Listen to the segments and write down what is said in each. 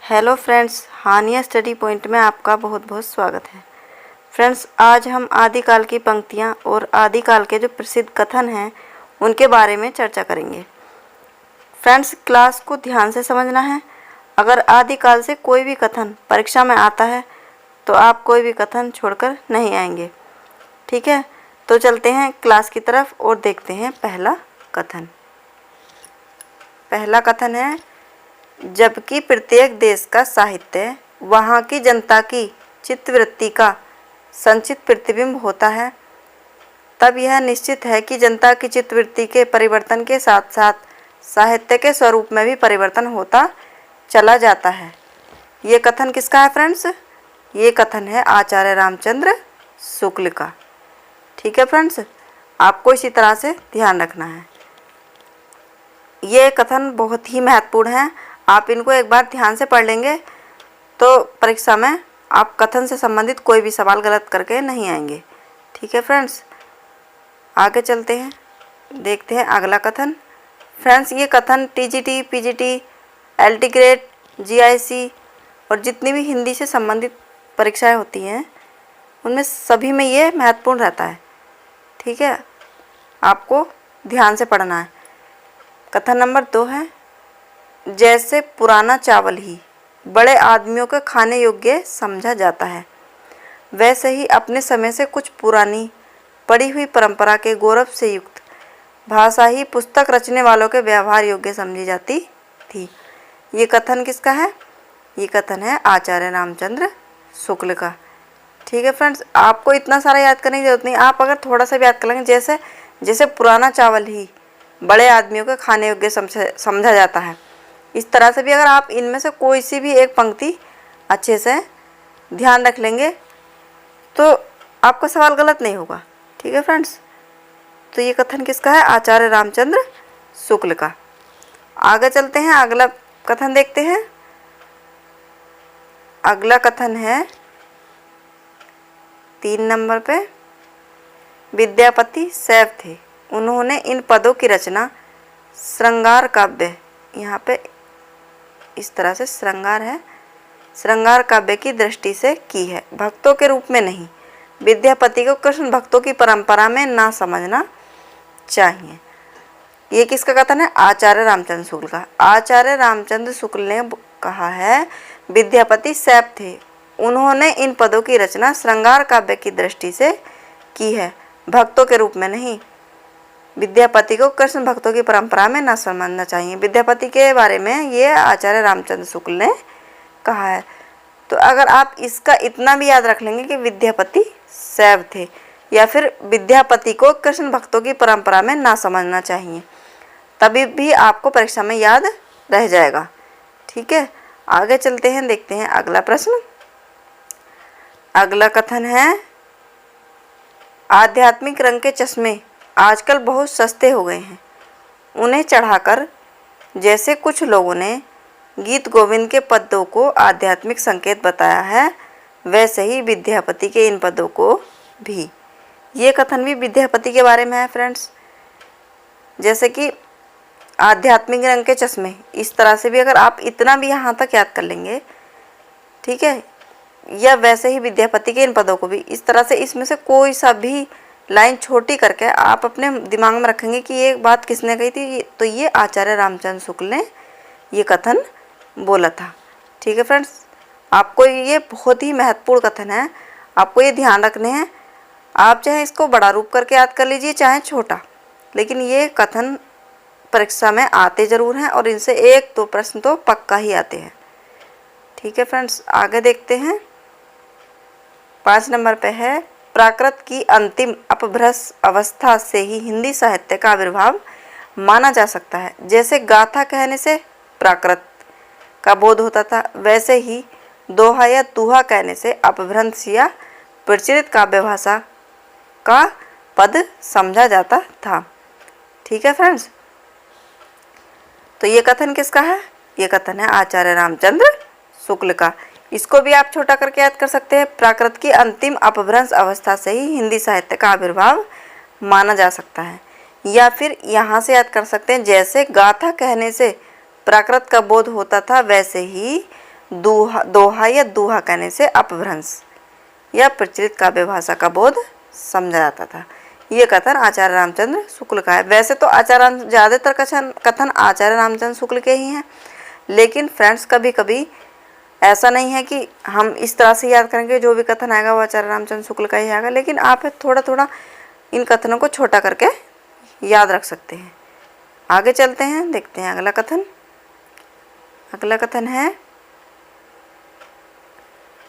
Hello friends, हानिया study point में आपका बहुत बहुत स्वागत है। फ्रेंड्स, आज हम आदिकाल की पंक्तियाँ और आदिकाल के जो प्रसिद्ध कथन हैं उनके बारे में चर्चा करेंगे। फ्रेंड्स, क्लास को ध्यान से समझना है। अगर आदिकाल से कोई भी कथन परीक्षा में आता है तो आप कोई भी कथन छोड़कर नहीं आएंगे। ठीक है, तो चलते हैं क्लास की तरफ और देखते हैं पहला कथन। पहला कथन है, जबकि प्रत्येक देश का साहित्य वहाँ की जनता की चित्तवृत्ति का संचित प्रतिबिंब होता है, तब यह निश्चित है कि जनता की चित्तवृत्ति के परिवर्तन के साथ साथ साहित्य के स्वरूप में भी परिवर्तन होता चला जाता है। ये कथन किसका है फ्रेंड्स? ये कथन है आचार्य रामचंद्र शुक्ल का। ठीक है फ्रेंड्स, आपको इसी तरह से ध्यान रखना है। ये कथन बहुत ही महत्वपूर्ण है। आप इनको एक बार ध्यान से पढ़ लेंगे तो परीक्षा में आप कथन से संबंधित कोई भी सवाल गलत करके नहीं आएंगे। ठीक है फ्रेंड्स, आगे चलते हैं, देखते हैं अगला कथन। फ्रेंड्स, ये कथन TGT, PGT, LT grade, GIC और जितनी भी हिंदी से संबंधित परीक्षाएं होती हैं उनमें सभी में ये महत्वपूर्ण रहता है। ठीक है, आपको ध्यान से पढ़ना है। कथन नंबर 2 है, जैसे पुराना चावल ही बड़े आदमियों के खाने योग्य समझा जाता है, वैसे ही अपने समय से कुछ पुरानी पड़ी हुई परंपरा के गौरव से युक्त भाषा ही पुस्तक रचने वालों के व्यवहार योग्य समझी जाती थी। ये कथन किसका है? ये कथन है आचार्य रामचंद्र शुक्ल का। ठीक है फ्रेंड्स, आपको इतना सारा याद करने की जरूरत नहीं। आप अगर थोड़ा सा भी याद कर लेंगे, जैसे पुराना चावल ही बड़े आदमियों के खाने योग्य समझा जाता है, इस तरह से भी अगर आप इनमें से कोई सी भी एक पंक्ति अच्छे से ध्यान रख लेंगे तो आपका सवाल गलत नहीं होगा। ठीक है फ्रेंड्स, तो ये कथन किसका है? आचार्य रामचंद्र शुक्ल का। आगे चलते हैं, अगला कथन देखते हैं। अगला कथन है 3 नंबर पे, विद्यापति सैव थे, उन्होंने इन पदों की रचना श्रृंगार काव्य, यहाँ पे इस तरह से श्रृंगार है, श्रृंगार काव्य की दृष्टि से की है, भक्तों के रूप में नहीं। विद्यापति को कृष्ण भक्तों की परंपरा में ना समझना चाहिए। ये किसका कथन है? आचार्य रामचंद्र शुक्ल का। आचार्य रामचंद्र शुक्ल ने कहा है, विद्यापति सैव थे, उन्होंने इन पदों की रचना श्रृंगार काव्य की दृष्टि से की है, भक्तों के रूप में नहीं। विद्यापति को कृष्ण भक्तों की परंपरा में न समझना चाहिए। विद्यापति के बारे में ये आचार्य रामचंद्र शुक्ल ने कहा है। तो अगर आप इसका इतना भी याद रख लेंगे कि विद्यापति सैव थे या फिर विद्यापति को कृष्ण भक्तों की परंपरा में ना समझना चाहिए, तभी भी आपको परीक्षा में याद रह जाएगा। ठीक है, आगे चलते हैं, देखते हैं अगला प्रश्न। अगला कथन है, आध्यात्मिक रंग के चश्मे आजकल बहुत सस्ते हो गए हैं, उन्हें चढ़ाकर जैसे कुछ लोगों ने गीत गोविंद के पदों को आध्यात्मिक संकेत बताया है, वैसे ही विद्यापति के इन पदों को भी। ये कथन भी विद्यापति के बारे में है फ्रेंड्स। जैसे कि आध्यात्मिक रंग के चश्मे, इस तरह से भी अगर आप इतना भी यहाँ तक याद कर लेंगे, ठीक है, या वैसे ही विद्यापति के इन पदों को भी, इस तरह से इसमें से कोई सा भी लाइन छोटी करके आप अपने दिमाग में रखेंगे कि ये बात किसने कही थी, तो ये आचार्य रामचंद्र शुक्ल ने ये कथन बोला था। ठीक है फ्रेंड्स, आपको ये बहुत ही महत्वपूर्ण कथन है, आपको ये ध्यान रखने हैं। आप चाहे इसको बड़ा रूप करके याद कर लीजिए चाहे छोटा, लेकिन ये कथन परीक्षा में आते ज़रूर हैं और इनसे 1-2 प्रश्न तो पक्का ही आते हैं। ठीक है फ्रेंड्स, आगे देखते हैं। 5 नंबर पे है, प्राकृत की अंतिम अपभ्रंश अवस्था से ही हिंदी साहित्य का आविर्भाव माना जा सकता है। जैसे गाथा कहने से प्राकृत का बोध होता था, वैसे ही दोहा या तुहा कहने से अपभ्रंश या प्रचलित काव्य भाषा का पद समझा जाता था। ठीक है फ्रेंड्स, तो ये कथन किसका है? ये कथन है आचार्य रामचंद्र शुक्ल का। इसको भी आप छोटा करके याद कर सकते हैं, प्राकृत की अंतिम अपभ्रंश अवस्था से ही हिंदी साहित्य का आविर्भाव माना जा सकता है। या फिर यहाँ से याद कर सकते हैं, जैसे गाथा कहने से प्राकृत का बोध होता था, वैसे ही दोहा या दूहा कहने से अपभ्रंश या प्रचलित काव्य भाषा का बोध समझा जाता था। ये कथन आचार्य रामचंद्र शुक्ल का है। वैसे तो ज़्यादातर कथन आचार्य रामचंद्र शुक्ल के ही हैं, लेकिन फ्रेंड्स कभी कभी ऐसा नहीं है कि हम इस तरह से याद करेंगे जो भी कथन आएगा वो आचार्य रामचंद्र शुक्ल का ही आएगा, लेकिन आप थोड़ा थोड़ा इन कथनों को छोटा करके याद रख सकते हैं। आगे चलते हैं, देखते हैं अगला कथन। अगला कथन है,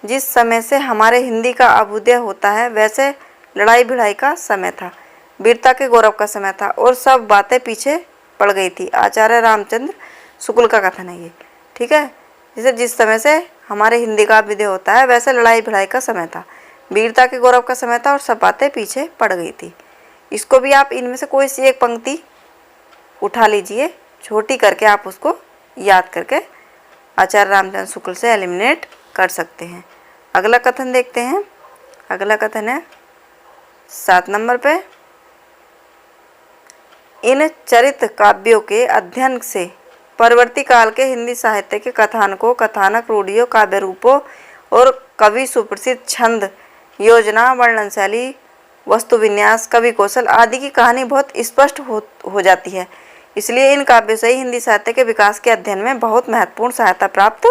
जिस समय से हमारे हिंदी का अभ्युदय होता है वैसे लड़ाई भिड़ाई का समय था, वीरता के गौरव का समय था और सब बातें पीछे पड़ गई थी। आचार्य रामचंद्र शुक्ल का कथन है ये, ठीक है। जैसे जिस समय से हमारे हिंदी का अभ्युदय होता है वैसे लड़ाई भिड़ाई का समय था, वीरता के गौरव का समय था और सब बातें पीछे पड़ गई थी। इसको भी आप इनमें से कोई सी एक पंक्ति उठा लीजिए, छोटी करके आप उसको याद करके आचार्य रामचंद्र शुक्ल से एलिमिनेट कर सकते हैं। अगला कथन देखते हैं। अगला कथन है 7 नंबर पे, इन चरित काव्यों के अध्ययन से परवर्ती काल के हिंदी साहित्य के कथानकों, कथानक रूढ़ियों, काव्य रूपों और कवि सुप्रसिद्ध छंद, योजना, वर्णन शैली, वस्तु विन्यास, कवि कौशल आदि की कहानी बहुत स्पष्ट हो जाती है। इसलिए इन काव्यों से ही हिंदी साहित्य के विकास के अध्ययन में बहुत महत्वपूर्ण सहायता प्राप्त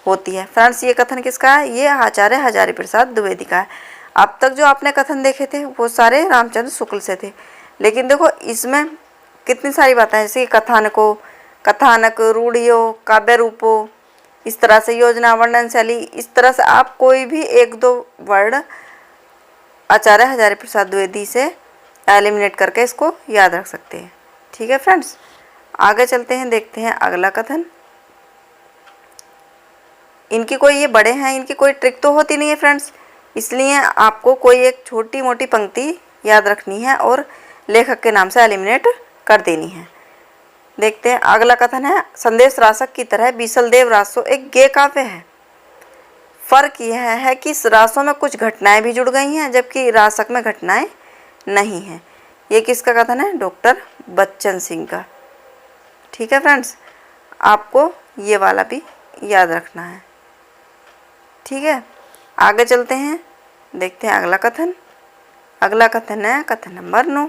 होती है। फ्रेंड्स, ये कथन किसका है? ये आचार्य हजारी प्रसाद द्विवेदी का है। अब तक जो आपने कथन देखे थे वो सारे रामचंद्र शुक्ल से थे, लेकिन देखो इसमें कितनी सारी बातें हैं, जैसे कथानकों, कथानक, रूढ़ियों, काव्य रूपों, इस तरह से योजना, वर्णन शैली, इस तरह से आप कोई भी 1-2 वर्ड आचार्य हजारी प्रसाद द्विवेदी से एलिमिनेट करके इसको याद रख सकते हैं। ठीक है फ्रेंड्स, आगे चलते हैं, देखते हैं अगला कथन। इनकी कोई, ये बड़े हैं, इनकी कोई ट्रिक तो होती नहीं है फ्रेंड्स, इसलिए आपको कोई एक छोटी मोटी पंक्ति याद रखनी है और लेखक के नाम से एलिमिनेट कर देनी है। देखते हैं अगला कथन है, संदेश रासक की तरह बीसलदेव रासो एक गेय काव्य है। फर्क यह है कि इस रासों में कुछ घटनाएं भी जुड़ गई हैं जबकि रासक में घटनाएं नहीं हैं। ये किसका कथन है? डॉक्टर बच्चन सिंह का। ठीक है फ्रेंड्स, आपको ये वाला भी याद रखना है। ठीक है, आगे चलते हैं, देखते हैं अगला कथन। अगला कथन है कथन नंबर 9।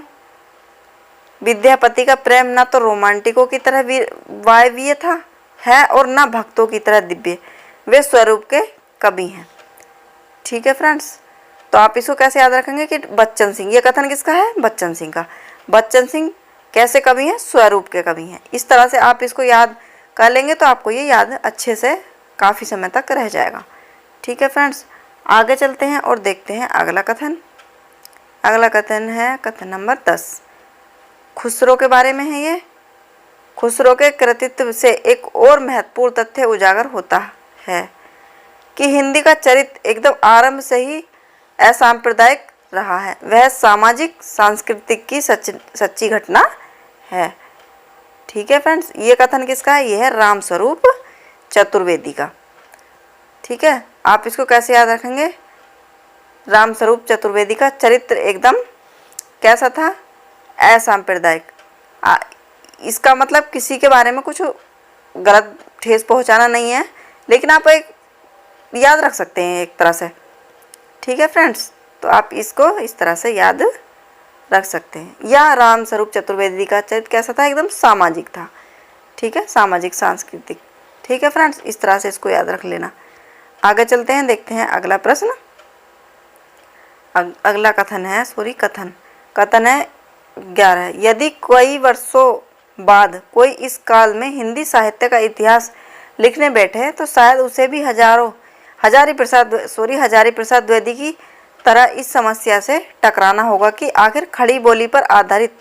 विद्यापति का प्रेम न तो रोमांटिकों की तरह वायवीय था है और न भक्तों की तरह दिव्य, वे स्वरूप के कवि हैं। ठीक है फ्रेंड्स, तो आप इसको कैसे याद रखेंगे कि बच्चन सिंह, ये कथन किसका है? बच्चन सिंह का। बच्चन सिंह कैसे कवि हैं? स्वरूप के कवि हैं। इस तरह से आप इसको याद कर लेंगे तो आपको ये याद अच्छे से काफ़ी समय तक रह जाएगा। ठीक है फ्रेंड्स, आगे चलते हैं और देखते हैं अगला कथन। अगला कथन है कथन नंबर 10। खुसरो के बारे में है ये। खुसरो के कृतित्व से एक और महत्वपूर्ण तथ्य उजागर होता है कि हिंदी का चरित्र एकदम आरंभ से ही असांप्रदायिक रहा है। वह सामाजिक सांस्कृतिक की सच्ची घटना है। ठीक है फ्रेंड्स, ये कथन किसका है? ये है रामस्वरूप चतुर्वेदी का। ठीक है, आप इसको कैसे याद रखेंगे? रामस्वरूप चतुर्वेदी का चरित्र एकदम कैसा था? असांप्रदायिक। इसका मतलब किसी के बारे में कुछ गलत ठेस पहुंचाना नहीं है, लेकिन आप एक याद रख सकते हैं एक तरह से। ठीक है फ्रेंड्स, तो आप इसको इस तरह से याद रख सकते हैं। या रामस्वरूप चतुर्वेदी का चरित्र कैसा था? एकदम सामाजिक था। ठीक है, सामाजिक सांस्कृतिक। ठीक है फ्रेंड्स, इस तरह से इसको याद रख लेना। आगे चलते हैं, देखते हैं अगला प्रश्न। अगला कथन है, कथन है 11। यदि कई वर्षों बाद कोई इस काल में हिंदी साहित्य का इतिहास लिखने बैठे तो शायद उसे भी हजारी प्रसाद द्विवेदी की तरह इस समस्या से टकराना होगा कि आखिर खड़ी बोली पर आधारित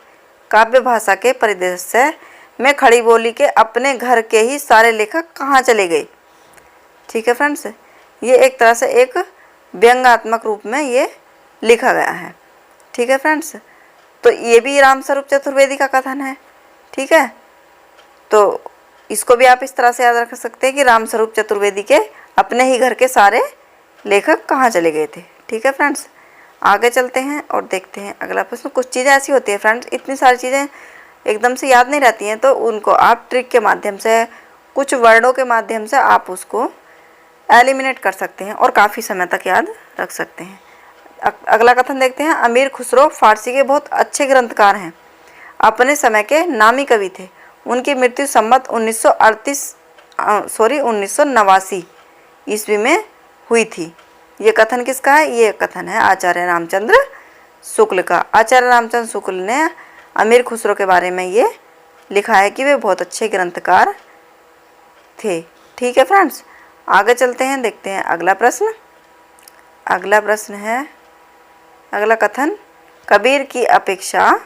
काव्य भाषा के परिदृश्य में खड़ी बोली के अपने घर के ही सारे लेखक कहाँ चले गए। ठीक है फ्रेंड्स, ये एक तरह से एक व्यंग्यात्मक रूप में ये लिखा गया है। ठीक है फ्रेंड्स, तो ये भी रामस्वरूप चतुर्वेदी का कथन है। ठीक है, तो इसको भी आप इस तरह से याद रख सकते हैं कि रामस्वरूप चतुर्वेदी के अपने ही घर के सारे लेखक कहाँ चले गए थे। ठीक है फ्रेंड्स, आगे चलते हैं और देखते हैं अगला प्रश्न। कुछ चीज़ें ऐसी होती है फ्रेंड्स, इतनी सारी चीज़ें एकदम से याद नहीं रहती हैं, तो उनको आप ट्रिक के माध्यम से, कुछ वर्डों के माध्यम से आप उसको एलिमिनेट कर सकते हैं और काफ़ी समय तक याद रख सकते हैं। अगला कथन देखते हैं। अमीर खुसरो फारसी के बहुत अच्छे ग्रंथकार हैं, अपने समय के नामी कवि थे। उनकी मृत्यु संवत 1989 ईस्वी में हुई थी। ये कथन किसका है? ये कथन है आचार्य रामचंद्र शुक्ल का। आचार्य रामचंद्र शुक्ल ने अमीर खुसरो के बारे में ये लिखा है कि वे बहुत अच्छे ग्रंथकार थे। ठीक है फ्रेंड्स, आगे चलते हैं, देखते हैं अगला प्रश्न। अगला प्रश्न है, अगला कथन, कबीर की अपेक्षा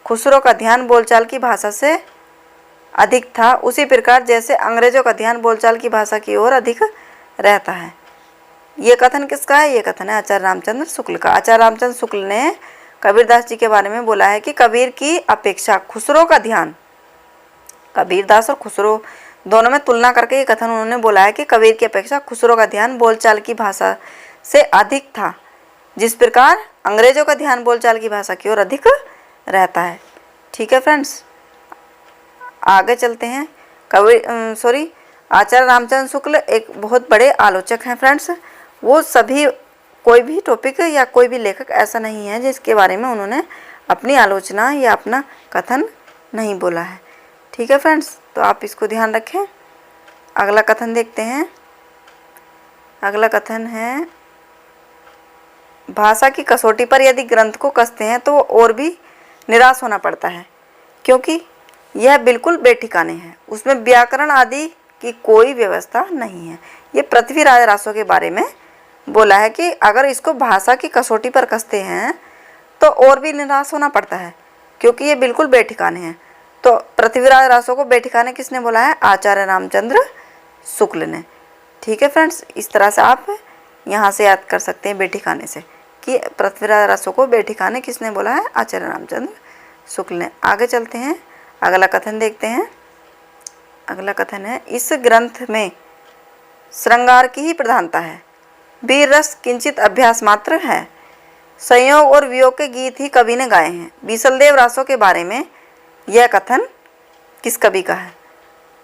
खुसरो का ध्यान बोलचाल की भाषा से अधिक था, उसी प्रकार जैसे अंग्रेजों का ध्यान बोलचाल की भाषा की ओर अधिक रहता है। ये कथन किसका है? ये कथन है आचार्य रामचंद्र शुक्ल का। आचार्य रामचंद्र शुक्ल ने कबीरदास जी के बारे में बोला है कि कबीर की अपेक्षा खुसरो का ध्यान, कबीरदास और खुसरो दोनों में तुलना करके ये कथन उन्होंने बोला है कि कबीर की अपेक्षा खुसरो का ध्यान बोलचाल की भाषा से अधिक था, जिस प्रकार अंग्रेजों का ध्यान बोलचाल की भाषा की ओर अधिक रहता है। ठीक है फ्रेंड्स, आगे चलते हैं। आचार्य रामचंद्र शुक्ल एक बहुत बड़े आलोचक हैं फ्रेंड्स। वो सभी, कोई भी टॉपिक या कोई भी लेखक ऐसा नहीं है जिसके बारे में उन्होंने अपनी आलोचना या अपना कथन नहीं बोला है। ठीक है फ्रेंड्स, तो आप इसको ध्यान रखें। अगला कथन देखते हैं। अगला कथन है, भाषा की कसौटी पर यदि ग्रंथ को कसते हैं तो और भी निराश होना पड़ता है, क्योंकि यह बिल्कुल बेठिकाने है। उसमें व्याकरण आदि की कोई व्यवस्था नहीं है। ये पृथ्वीराज रासो के बारे में बोला है कि अगर इसको भाषा की कसौटी पर कसते हैं तो और भी निराश होना पड़ता है, क्योंकि ये बिल्कुल बेठिकाने हैं। तो पृथ्वीराज रासो को बेठिकाने किसने बोला है? आचार्य रामचंद्र शुक्ल ने। ठीक है फ्रेंड्स, इस तरह से आप यहाँ से याद कर सकते हैं बेठिकाने से कि पृथ्वीराज रासो को बेठिकाने किसने बोला है? आचार्य रामचंद्र शुक्ल ने। आगे चलते हैं, अगला कथन देखते हैं। अगला कथन है, इस ग्रंथ में श्रृंगार की ही प्रधानता है, वीर रस किंचित अभ्यास मात्र है, संयोग और वियोग के गीत ही कवि ने गाए हैं। बीसलदेव रासो के बारे में यह कथन किस कवि का है?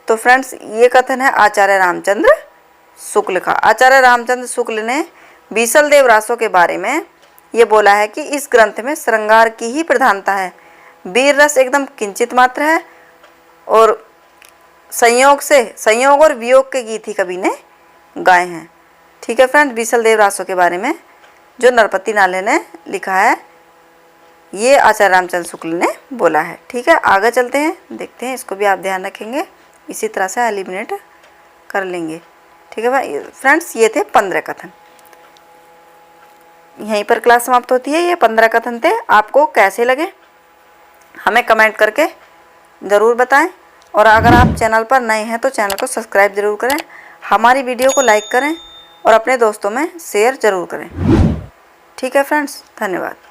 तो फ्रेंड्स, ये कथन है आचार्य रामचंद्र शुक्ल का। आचार्य रामचंद्र शुक्ल ने बीसलदेव रासो के बारे में ये बोला है कि इस ग्रंथ में श्रृंगार की ही प्रधानता है, वीर रस एकदम किंचित मात्र है, और संयोग और वियोग के गीत ही कवि ने गाए हैं। ठीक है फ्रेंड्स, बीसलदेव रासो के बारे में जो नरपति नाले ने लिखा है, ये आचार्य रामचंद्र शुक्ल ने बोला है। ठीक है, आगे चलते हैं, देखते हैं, इसको भी आप ध्यान रखेंगे, इसी तरह से एलिमिनेट कर लेंगे। ठीक है भाई फ्रेंड्स, ये थे 15 कथन। यहीं पर क्लास समाप्त होती है। ये 15 कथन थे। आपको कैसे लगे हमें कमेंट करके ज़रूर बताएं, और अगर आप चैनल पर नए हैं तो चैनल को सब्सक्राइब ज़रूर करें, हमारी वीडियो को लाइक करें और अपने दोस्तों में शेयर ज़रूर करें। ठीक है फ्रेंड्स, धन्यवाद।